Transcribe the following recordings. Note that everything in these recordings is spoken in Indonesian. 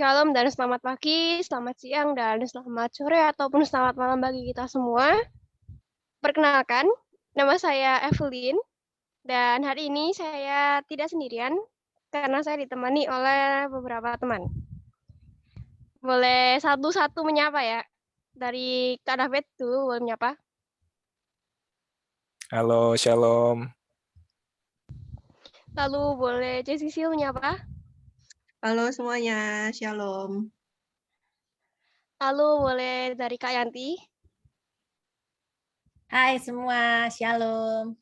Shalom dan selamat pagi, selamat siang, dan selamat sore ataupun selamat malam bagi kita semua. Perkenalkan, nama saya Evelyn dan hari ini saya tidak sendirian karena saya ditemani oleh beberapa teman. Boleh satu-satu menyapa ya. Dari Kak David dulu boleh menyapa. Halo, Shalom. Lalu boleh Cecilia menyapa. Halo semuanya, Shalom. Lalu boleh dari Kak Yanti. Hai semua, Shalom.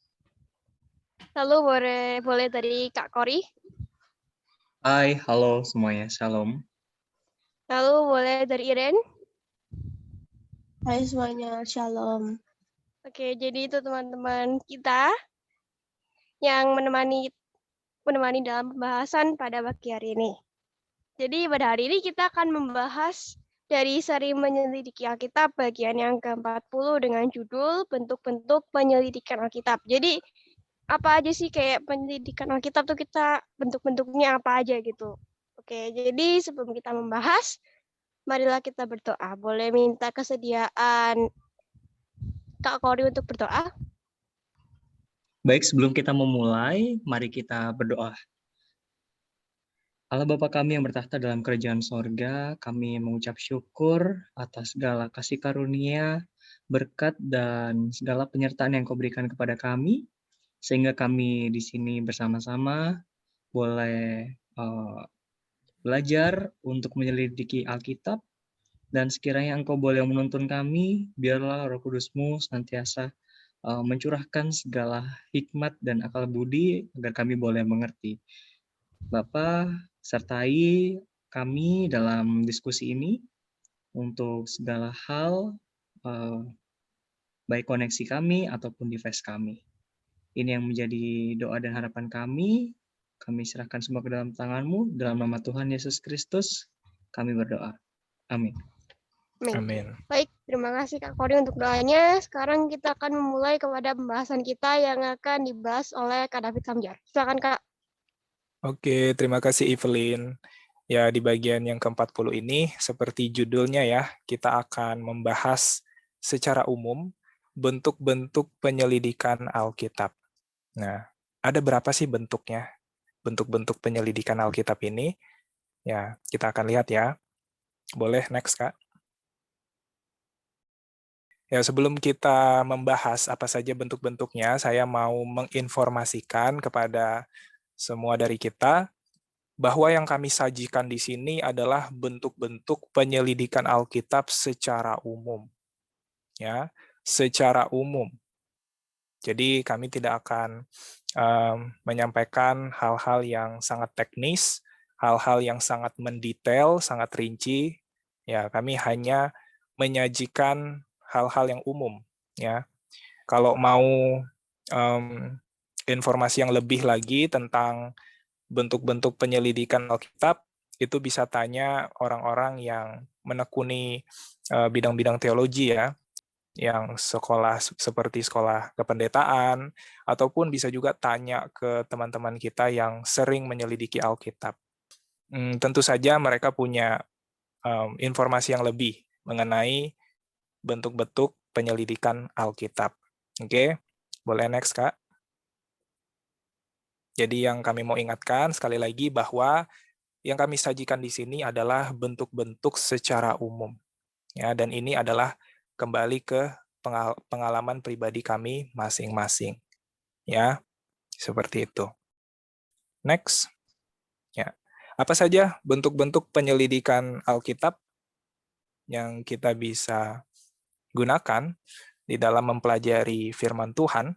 Lalu boleh dari Kak Kori. Hai, halo semuanya, Shalom. Lalu boleh dari Iren. Hai semuanya, Shalom. Oke, jadi itu teman-teman kita yang menemani dalam pembahasan pada pagi hari ini. Jadi pada hari ini kita akan membahas dari seri menyelidiki Alkitab bagian yang ke-40 dengan judul bentuk-bentuk penyelidikan Alkitab. Jadi apa aja sih kayak penyelidikan Alkitab tuh kita bentuk-bentuknya apa aja gitu. Oke, jadi sebelum kita membahas, marilah kita berdoa. Boleh minta kesediaan Kak Kori untuk berdoa? Baik, sebelum kita memulai, mari kita berdoa. Allah Bapa kami yang bertahta dalam kerajaan sorga, kami mengucap syukur atas segala kasih karunia, berkat, dan segala penyertaan yang Kau berikan kepada kami, sehingga kami di sini bersama-sama boleh belajar untuk menyelidiki Alkitab, dan sekiranya Engkau boleh menuntun kami, biarlah Roh Kudus-Mu senantiasa mencurahkan segala hikmat dan akal budi agar kami boleh mengerti. Bapa, sertai kami dalam diskusi ini untuk segala hal, baik koneksi kami ataupun device kami. Ini yang menjadi doa dan harapan kami. Kami serahkan semua ke dalam tangan-Mu, dalam nama Tuhan Yesus Kristus, kami berdoa. Amin. Amin. Baik, terima kasih Kak Kori untuk doanya. Sekarang kita akan memulai kepada pembahasan kita yang akan dibahas oleh Kak David Samjar. Silakan Kak. Oke, terima kasih Evelyn. Ya, di bagian yang ke-40 ini, seperti judulnya ya, kita akan membahas secara umum bentuk-bentuk penyelidikan Alkitab. Nah, ada berapa sih bentuknya? Bentuk-bentuk penyelidikan Alkitab ini? Ya, kita akan lihat ya. Boleh next, Kak? Ya, sebelum kita membahas apa saja bentuk-bentuknya, saya mau menginformasikan kepada semua dari kita bahwa yang kami sajikan di sini adalah bentuk-bentuk penyelidikan Alkitab secara umum. Ya, secara umum. Jadi kami tidak akan menyampaikan hal-hal yang sangat teknis, hal-hal yang sangat mendetail, sangat rinci. Ya, kami hanya menyajikan hal-hal yang umum. Ya, kalau mau informasi yang lebih lagi tentang bentuk-bentuk penyelidikan Alkitab, itu bisa tanya orang-orang yang menekuni bidang-bidang teologi ya, yang sekolah seperti sekolah kependetaan, ataupun bisa juga tanya ke teman-teman kita yang sering menyelidiki Alkitab. Tentu saja mereka punya informasi yang lebih mengenai bentuk-bentuk penyelidikan Alkitab. Oke, boleh next, Kak. Jadi yang kami mau ingatkan sekali lagi bahwa yang kami sajikan di sini adalah bentuk-bentuk secara umum. Ya, dan ini adalah kembali ke pengalaman pribadi kami masing-masing. Ya, seperti itu. Next. Ya. Apa saja bentuk-bentuk penyelidikan Alkitab yang kita bisa gunakan di dalam mempelajari firman Tuhan?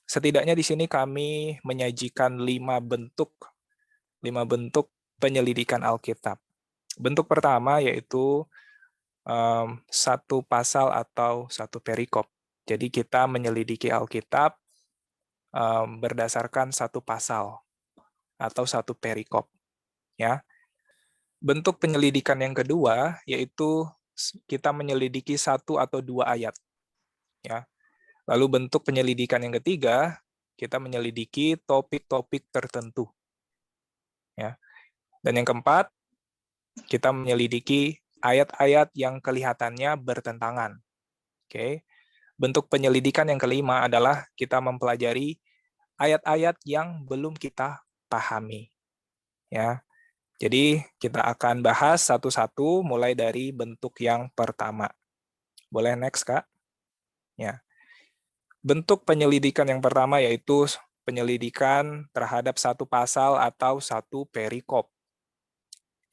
Setidaknya di sini kami menyajikan 5 bentuk penyelidikan Alkitab. Bentuk pertama yaitu satu pasal atau satu perikop. Jadi kita menyelidiki Alkitab berdasarkan satu pasal atau satu perikop. Ya. Bentuk penyelidikan yang kedua yaitu kita menyelidiki satu atau dua ayat. Ya. Lalu bentuk penyelidikan yang ketiga, kita menyelidiki topik-topik tertentu. Ya. Dan yang keempat, Kita menyelidiki ayat-ayat yang kelihatannya bertentangan. Oke. Bentuk penyelidikan yang kelima adalah kita mempelajari ayat-ayat yang belum kita pahami. Ya. Jadi kita akan bahas satu-satu mulai dari bentuk yang pertama. Boleh next, Kak? Ya. Bentuk penyelidikan yang pertama yaitu penyelidikan terhadap satu pasal atau satu perikop.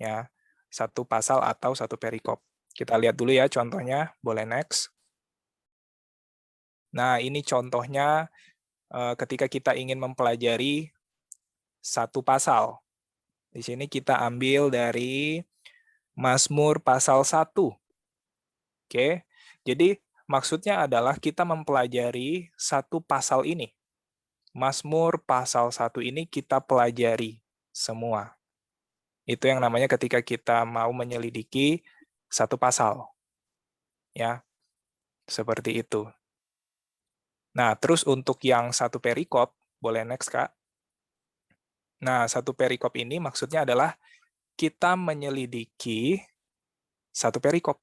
Ya. Satu pasal atau satu perikop. Kita lihat dulu ya contohnya. Boleh next. Nah, ini contohnya ketika kita ingin mempelajari satu pasal. Di sini kita ambil dari Mazmur pasal 1. Oke. Jadi maksudnya adalah kita mempelajari satu pasal ini. Mazmur pasal 1 ini kita pelajari semua. Itu yang namanya ketika kita mau menyelidiki satu pasal. Ya. Seperti itu. Nah, terus untuk yang satu perikop, boleh next, Kak. Nah, satu perikop ini maksudnya adalah kita menyelidiki satu perikop.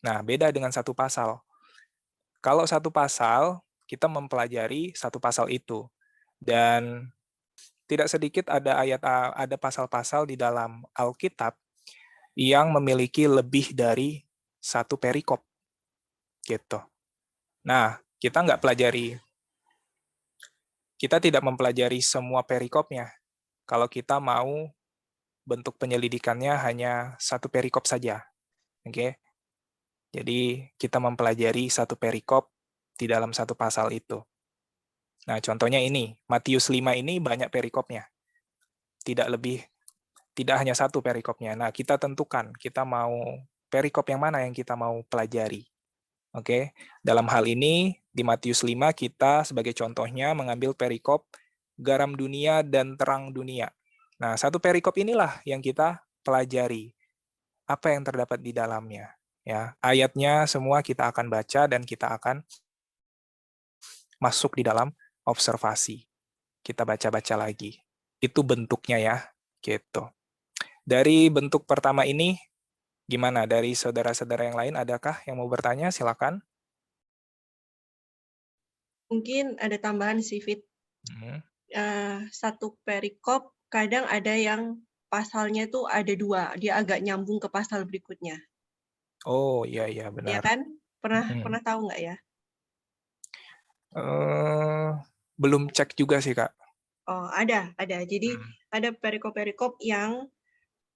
Nah, beda dengan satu pasal. Kalau satu pasal, kita mempelajari satu pasal itu. Dan tidak sedikit ada pasal-pasal di dalam Alkitab yang memiliki lebih dari satu perikop. Gitu. Nah, kita tidak mempelajari semua perikopnya. Kalau kita mau bentuk penyelidikannya hanya satu perikop saja. Oke. Jadi kita mempelajari satu perikop di dalam satu pasal itu. Nah, contohnya ini, Matius 5 ini banyak perikopnya. Tidak hanya satu perikopnya. Nah, kita tentukan kita mau perikop yang mana yang kita mau pelajari. Oke. Dalam hal ini di Matius 5 kita sebagai contohnya mengambil perikop garam dunia dan terang dunia. Nah, satu perikop inilah yang kita pelajari. Apa yang terdapat di dalamnya. Ya, ayatnya semua kita akan baca dan kita akan masuk di dalam observasi. Kita baca-baca lagi. Itu bentuknya ya, gitu. Dari bentuk pertama ini, gimana? Dari saudara-saudara yang lain, adakah yang mau bertanya? Silakan. Mungkin ada tambahan sih, Fit. Satu perikop, kadang ada yang pasalnya tuh ada 2, dia agak nyambung ke pasal berikutnya. Oh, iya, Iya benar. kan? Pernah tahu nggak ya? Belum cek juga sih, Kak. Oh, ada. Jadi ada perikop-perikop yang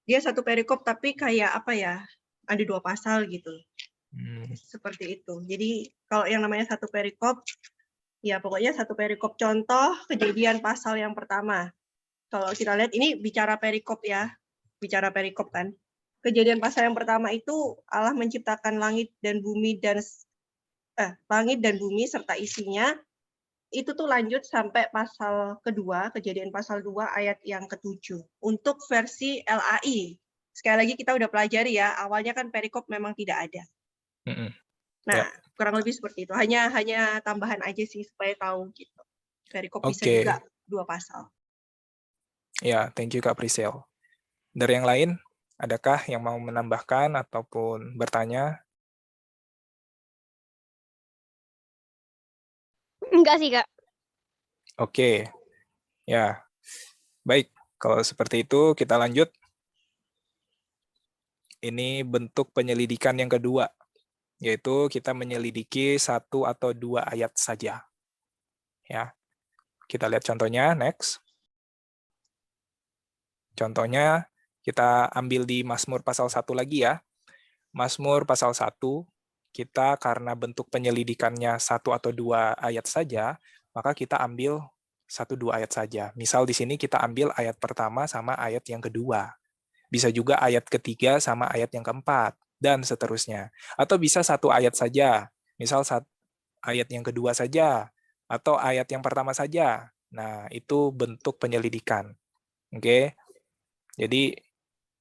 dia satu perikop tapi kayak apa ya? Ada 2 pasal gitu. Seperti itu. Jadi kalau yang namanya satu perikop, ya pokoknya satu perikop contoh Kejadian pasal yang pertama. Kalau kita lihat ini bicara perikop ya. Bicara perikop kan. Kejadian pasal yang pertama itu Allah menciptakan langit dan bumi serta isinya. Itu tuh lanjut sampai pasal kedua, Kejadian pasal 2 ayat yang ke-7. Untuk versi LAI. Sekali lagi kita udah pelajari ya, awalnya kan perikop memang tidak ada. Nah, kurang lebih seperti itu. Hanya tambahan aja sih supaya tahu gitu. Perikop bisa juga 2 pasal. Ya, thank you Kak Priscil. Dari yang lain, adakah yang mau menambahkan ataupun bertanya? Enggak sih, Kak. Oke. Ya. Baik, kalau seperti itu kita lanjut. Ini bentuk penyelidikan yang kedua, yaitu kita menyelidiki 1 atau 2 ayat saja. Ya. Kita lihat contohnya, next. Contohnya kita ambil di Mazmur pasal 1 lagi ya. Mazmur pasal 1, kita karena bentuk penyelidikannya 1 atau 2 ayat saja, maka kita ambil 1-2 ayat saja. Misal di sini kita ambil ayat pertama sama ayat yang kedua. Bisa juga ayat ketiga sama ayat yang keempat, dan seterusnya. Atau bisa 1 ayat saja, misal ayat yang kedua saja, atau ayat yang pertama saja. Nah, itu bentuk penyelidikan. Oke. Jadi,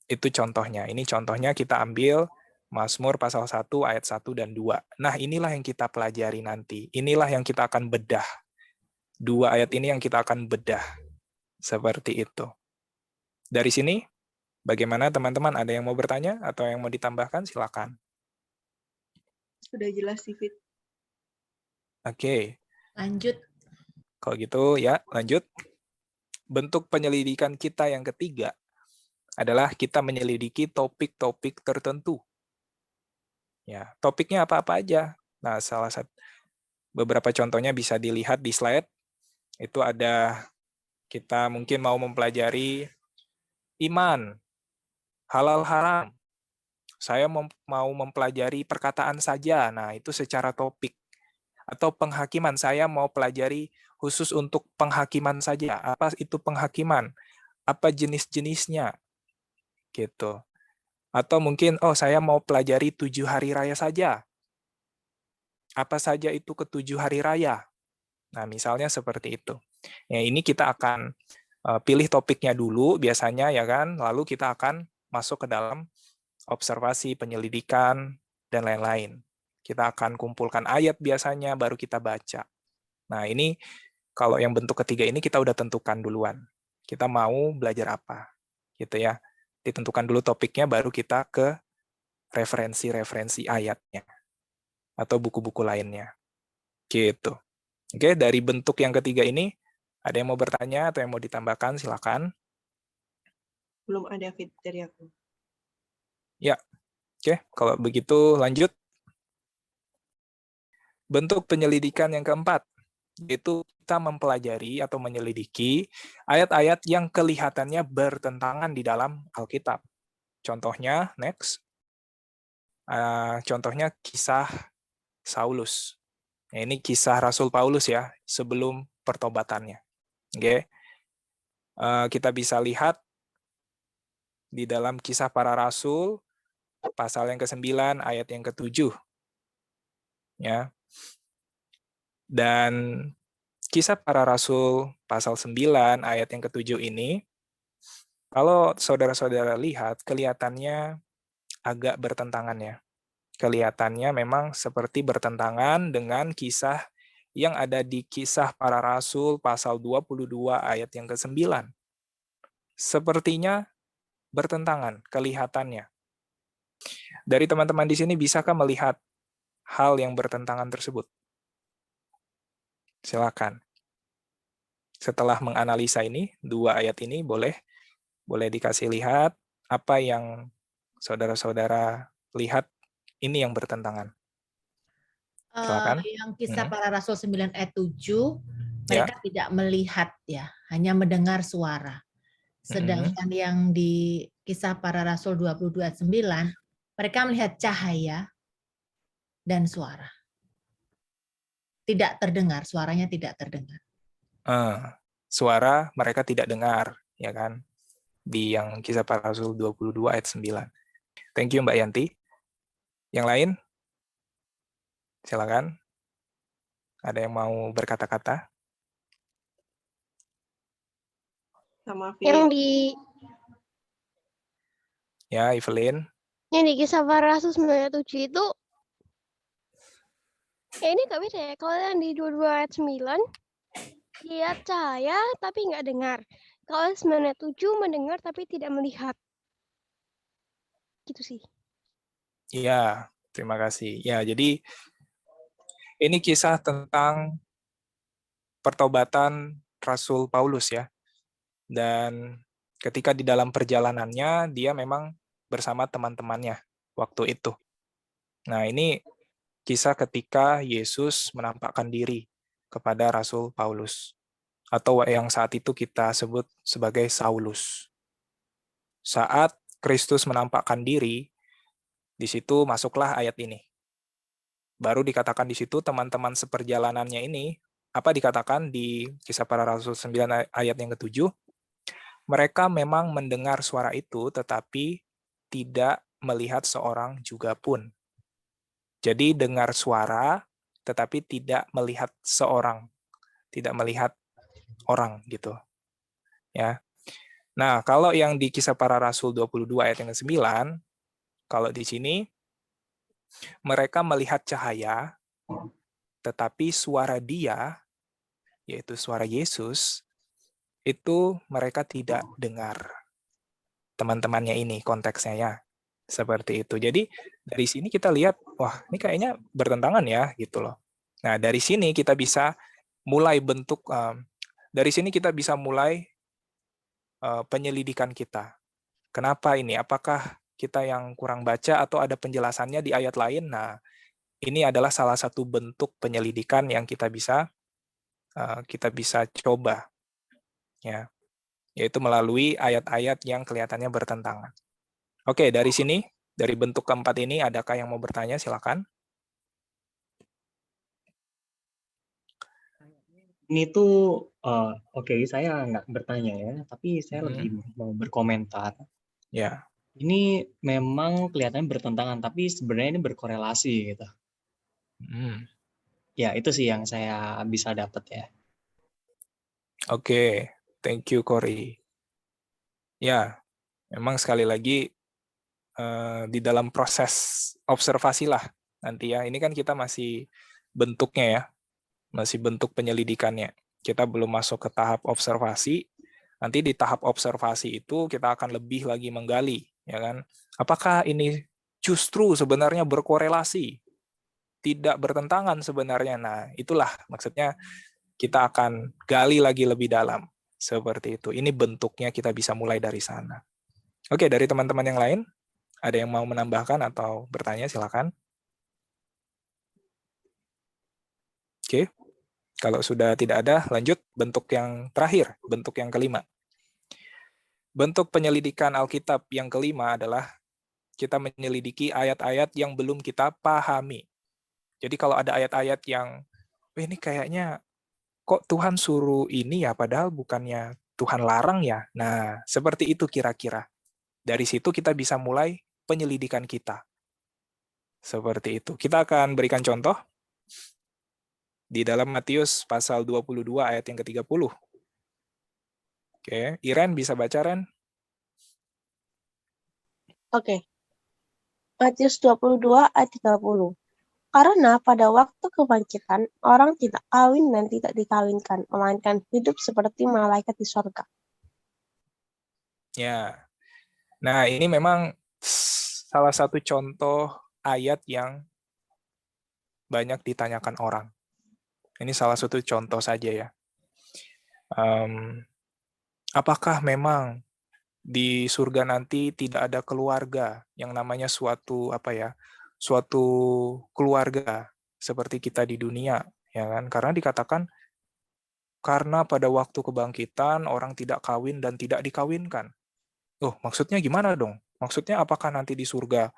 itu contohnya. Ini contohnya kita ambil Mazmur pasal 1 ayat 1 dan 2. Nah, inilah yang kita pelajari nanti. Inilah yang kita akan bedah. 2 ayat ini yang kita akan bedah. Seperti itu. Dari sini, Bagaimana teman-teman? Ada yang mau bertanya atau yang mau ditambahkan? Silakan. Sudah jelas sih, Fit. Oke. Lanjut. Kalau gitu ya, lanjut. Bentuk penyelidikan kita yang ketiga adalah kita menyelidiki topik-topik tertentu. Ya, topiknya apa-apa aja. Nah, salah satu beberapa contohnya bisa dilihat di slide. Itu ada kita mungkin mau mempelajari iman, halal haram. Saya mau mempelajari perkataan saja. Nah, itu secara topik. Atau penghakiman, saya mau pelajari khusus untuk penghakiman saja. Apa itu penghakiman? Apa jenis-jenisnya? Gitu. Atau mungkin, saya mau pelajari 7 hari raya saja. Apa saja itu ke-7 hari raya? Nah, misalnya seperti itu. Ya, ini kita akan pilih topiknya dulu biasanya ya kan, lalu kita akan masuk ke dalam observasi, penyelidikan, dan lain-lain. Kita akan kumpulkan ayat biasanya, baru kita baca. Nah, ini kalau yang bentuk ketiga ini kita udah tentukan duluan. Kita mau belajar apa, gitu ya. Ditentukan dulu topiknya, baru kita ke referensi-referensi ayatnya atau buku-buku lainnya. Gitu. Oke, dari bentuk yang ketiga ini, ada yang mau bertanya atau yang mau ditambahkan, silakan. Belum ada, Fit, dari aku. Ya, oke. Kalau begitu lanjut. Bentuk penyelidikan yang keempat, yaitu kita mempelajari atau menyelidiki ayat-ayat yang kelihatannya bertentangan di dalam Alkitab. Contohnya, next. Contohnya kisah Saulus. Ini kisah Rasul Paulus ya, sebelum pertobatannya. Oke. Kita bisa lihat di dalam kisah para rasul, pasal yang ke-9, ayat yang ke-7. Ya. Dan kisah para rasul, pasal 9, ayat yang ke-7 ini, kalau saudara-saudara lihat, kelihatannya agak bertentangan ya. Kelihatannya memang seperti bertentangan dengan kisah yang ada di kisah para rasul, pasal 22, ayat yang ke-9. Sepertinya bertentangan kelihatannya. Dari teman-teman di sini, bisakah melihat hal yang bertentangan tersebut? Silakan. Setelah menganalisa ini, 2 ayat ini boleh dikasih lihat apa yang saudara-saudara lihat ini yang bertentangan. Silakan. Yang kisah para rasul 9 ayat 7, Ya. mereka tidak melihat ya, hanya mendengar suara. Sedangkan yang di kisah para rasul 22 ayat 9, mereka melihat cahaya dan suara. Tidak terdengar, suaranya tidak terdengar. Suara mereka tidak dengar, ya kan? Di yang kisah para rasul 22 ayat 9. Thank you Mbak Yanti. Yang lain? Silakan. Ada yang mau berkata-kata? Sama Fit. Yang di Ya, Evelyn. yang di kisah para rasul 97 itu ini nggak beda ya. Kalau yang di 22 ayat 9 lihat cahaya tapi nggak dengar. Kalau 9 ayat 7 mendengar tapi tidak melihat. Gitu sih. Iya, terima kasih. Ya, jadi ini kisah tentang pertobatan Rasul Paulus ya. Dan ketika di dalam perjalanannya, dia memang bersama teman-temannya waktu itu. Nah, ini kisah ketika Yesus menampakkan diri kepada Rasul Paulus. Atau yang saat itu kita sebut sebagai Saulus. Saat Kristus menampakkan diri, di situ masuklah ayat ini. Baru dikatakan di situ teman-teman seperjalanannya ini, apa dikatakan di kisah para rasul 9 ayat yang ke-7, mereka memang mendengar suara itu, tetapi tidak melihat seorang juga pun. Jadi dengar suara, tetapi tidak melihat seorang, tidak melihat orang gitu. Ya. Nah, kalau yang di kisah para rasul 22 ayat yang ke-9, kalau di sini mereka melihat cahaya, tetapi suara dia, yaitu suara Yesus, itu mereka tidak dengar. teman-temannya ini konteksnya ya. Seperti itu. Jadi dari sini kita lihat, wah ini kayaknya bertentangan ya gitu loh. Nah dari sini kita bisa mulai bentuk, dari sini kita bisa mulai penyelidikan kita. Kenapa ini? Apakah kita yang kurang baca atau ada penjelasannya di ayat lain? Nah ini adalah salah satu bentuk penyelidikan yang kita bisa coba, ya, yaitu melalui ayat-ayat yang kelihatannya bertentangan. Oke, dari sini, dari bentuk keempat ini, adakah yang mau bertanya? Silakan. Ini tuh, oke, saya nggak bertanya ya, tapi saya lebih mau berkomentar. Ya. Ini memang kelihatannya bertentangan, tapi sebenarnya ini berkorelasi gitu. Ya, itu sih yang saya bisa dapat ya. Oke, thank you Cory. Ya, memang sekali lagi di dalam proses observasi lah nanti ya. Ini kan kita masih bentuknya ya, masih bentuk penyelidikannya. Kita belum masuk ke tahap observasi. Nanti di tahap observasi itu kita akan lebih lagi menggali, ya kan? Apakah ini justru sebenarnya berkorelasi, tidak bertentangan sebenarnya? Nah, itulah maksudnya kita akan gali lagi lebih dalam. Seperti itu. Ini bentuknya kita bisa mulai dari sana. Oke, dari teman-teman yang lain, ada yang mau menambahkan atau bertanya, silakan. Oke, kalau sudah tidak ada, lanjut bentuk yang terakhir, bentuk yang kelima. Bentuk penyelidikan Alkitab yang kelima adalah kita menyelidiki ayat-ayat yang belum kita pahami. Jadi kalau ada ayat-ayat yang, ini kayaknya kok Tuhan suruh ini ya, padahal bukannya Tuhan larang ya. Nah, seperti itu kira-kira. Dari situ kita bisa mulai penyelidikan kita. Seperti itu. Kita akan berikan contoh di dalam Matius pasal 22 ayat yang ke-30. Oke, Iren bisa baca, Ren? Oke. Matius 22 ayat 30. Karena pada waktu kebangkitan, orang tidak kawin dan tidak dikawinkan, melainkan hidup seperti malaikat di sorga. Ya. Nah, ini memang salah satu contoh ayat yang banyak ditanyakan orang. Ini salah satu contoh saja ya. Apakah memang di surga nanti tidak ada keluarga yang namanya suatu keluarga seperti kita di dunia, ya kan? Karena dikatakan karena pada waktu kebangkitan orang tidak kawin dan tidak dikawinkan. Oh, maksudnya gimana dong? Maksudnya apakah nanti di surga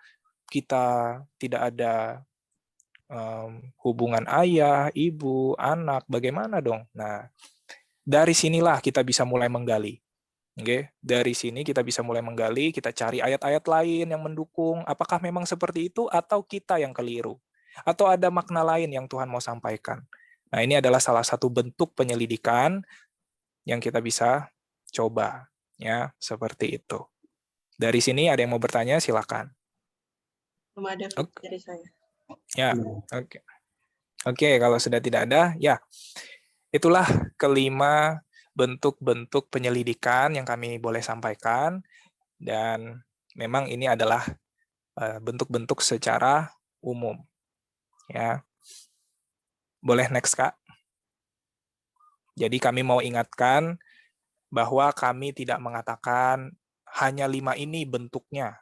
kita tidak ada hubungan ayah, ibu, anak, bagaimana dong? Nah, dari sinilah kita bisa mulai menggali. Oke, dari sini kita bisa mulai menggali, kita cari ayat-ayat lain yang mendukung, apakah memang seperti itu atau kita yang keliru? Atau ada makna lain yang Tuhan mau sampaikan? Nah, ini adalah salah satu bentuk penyelidikan yang kita bisa coba, ya, seperti itu. Dari sini ada yang mau bertanya, silakan. Belum ada dari saya. Ya, oke. Oke, kalau sudah tidak ada, ya. Itulah kelima bentuk-bentuk penyelidikan yang kami boleh sampaikan, dan memang ini adalah bentuk-bentuk secara umum. Ya, boleh next, Kak. Jadi kami mau ingatkan bahwa kami tidak mengatakan hanya 5 ini bentuknya.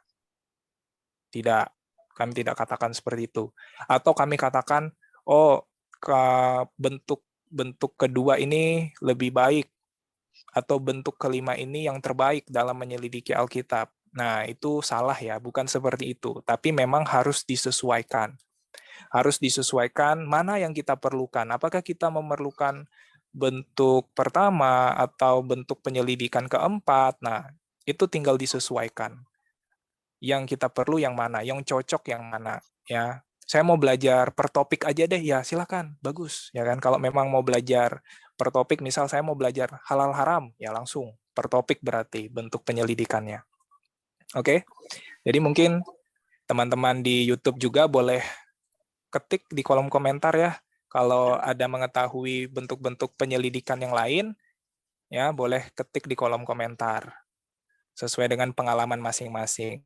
Tidak, kami tidak katakan seperti itu. Atau kami katakan, oh, bentuk kedua ini lebih baik, atau bentuk kelima ini yang terbaik dalam menyelidiki Alkitab. Nah, itu salah ya, bukan seperti itu. Tapi memang harus disesuaikan. Harus disesuaikan mana yang kita perlukan. Apakah kita memerlukan bentuk pertama atau bentuk penyelidikan keempat? Nah, itu tinggal disesuaikan. Yang kita perlu yang mana, yang cocok yang mana, ya. Saya mau belajar per topik aja deh, ya silakan, bagus, ya kan. Kalau memang mau belajar per topik, misal saya mau belajar halal haram, ya langsung per topik berarti bentuk penyelidikannya. Oke, jadi mungkin teman-teman di YouTube juga boleh ketik di kolom komentar ya, kalau ada mengetahui bentuk-bentuk penyelidikan yang lain, ya boleh ketik di kolom komentar. sesuai dengan pengalaman masing-masing.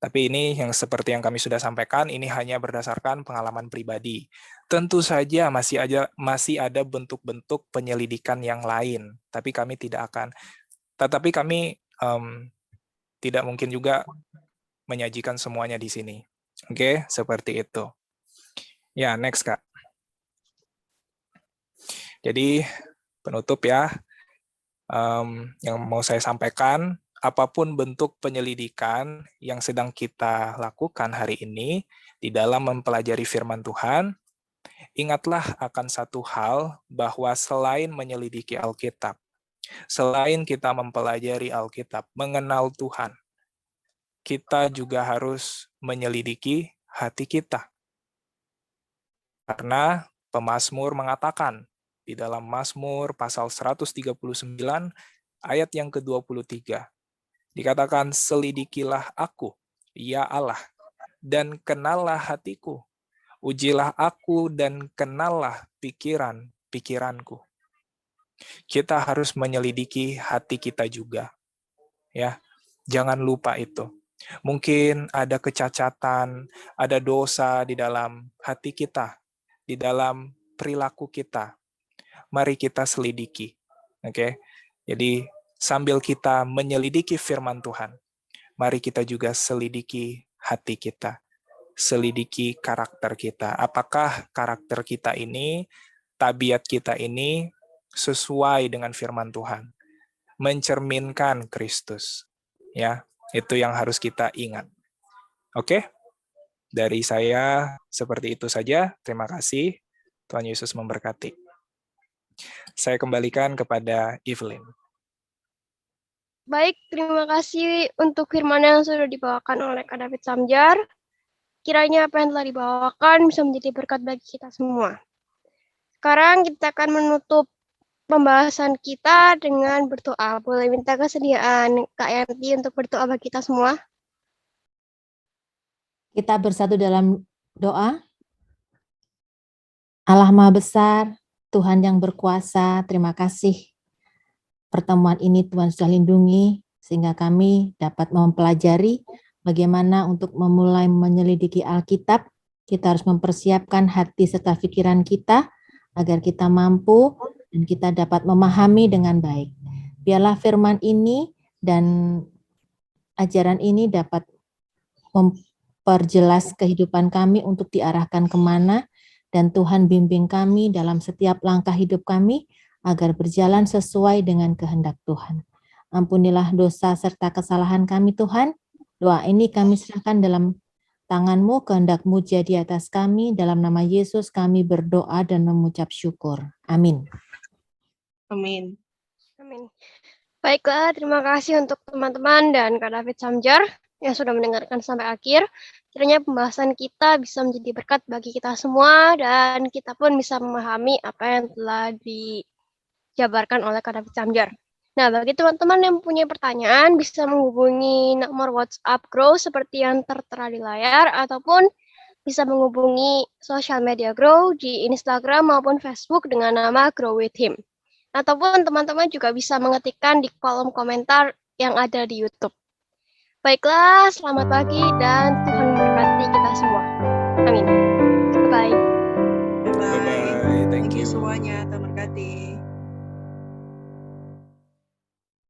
Tapi ini yang seperti yang kami sudah sampaikan, ini hanya berdasarkan pengalaman pribadi. Tentu saja masih ada bentuk-bentuk penyelidikan yang lain, tapi kami tidak mungkin juga menyajikan semuanya di sini. Oke, seperti itu. Ya, next Kak. Jadi penutup ya, yang mau saya sampaikan, apapun bentuk penyelidikan yang sedang kita lakukan hari ini di dalam mempelajari firman Tuhan, ingatlah akan satu hal, bahwa selain menyelidiki Alkitab, selain kita mempelajari Alkitab, mengenal Tuhan, kita juga harus menyelidiki hati kita. Karena pemazmur mengatakan di dalam Mazmur pasal 139 ayat yang ke-23, dikatakan, selidikilah aku, ya Allah, dan kenallah hatiku. Ujilah aku dan kenallah pikiranku. Kita harus menyelidiki hati kita juga. Ya, jangan lupa itu. Mungkin ada kecacatan, ada dosa di dalam hati kita, di dalam perilaku kita. Mari kita selidiki. Oke. Jadi sambil kita menyelidiki firman Tuhan, mari kita juga selidiki hati kita, selidiki karakter kita. Apakah karakter kita ini, tabiat kita ini sesuai dengan firman Tuhan, mencerminkan Kristus. Ya, itu yang harus kita ingat. Oke? Dari saya seperti itu saja. Terima kasih. Tuhan Yesus memberkati. Saya kembalikan kepada Evelyn. Baik, terima kasih untuk firman yang sudah dibawakan oleh Kak David Samjar. Kiranya apa yang telah dibawakan bisa menjadi berkat bagi kita semua. Sekarang kita akan menutup pembahasan kita dengan berdoa. Boleh minta kesediaan Kak Yanti untuk berdoa bagi kita semua? Kita bersatu dalam doa. Allah Maha Besar, Tuhan yang berkuasa, terima kasih. Pertemuan ini Tuhan sudah lindungi, sehingga kami dapat mempelajari bagaimana untuk memulai menyelidiki Alkitab. Kita harus mempersiapkan hati serta pikiran kita, agar kita mampu dan kita dapat memahami dengan baik. Biarlah firman ini dan ajaran ini dapat memperjelas kehidupan kami untuk diarahkan kemana, dan Tuhan bimbing kami dalam setiap langkah hidup kami, agar berjalan sesuai dengan kehendak Tuhan. Ampunilah dosa serta kesalahan kami Tuhan. Doa ini kami serahkan dalam tangan-Mu, kehendak-Mu jadi atas kami. Dalam nama Yesus kami berdoa dan mengucap syukur. Amin. Amin. Amin. Baiklah, terima kasih untuk teman-teman dan Kak David Samjar yang sudah mendengarkan sampai akhir. Kiranya pembahasan kita bisa menjadi berkat bagi kita semua, dan kita pun bisa memahami apa yang telah dijabarkan oleh Kak David Samjar. Nah, bagi teman-teman yang punya pertanyaan, bisa menghubungi nomor WhatsApp Grow seperti yang tertera di layar, ataupun bisa menghubungi sosial media Grow di Instagram maupun Facebook dengan nama Grow with Him. Ataupun teman-teman juga bisa mengetikkan di kolom komentar yang ada di YouTube. Baiklah, selamat pagi dan Tuhan memberkati kita semua. Amin. Bye-bye. Bye-bye. Bye-bye. Thank Thank you you. semuanya. Terima kasih.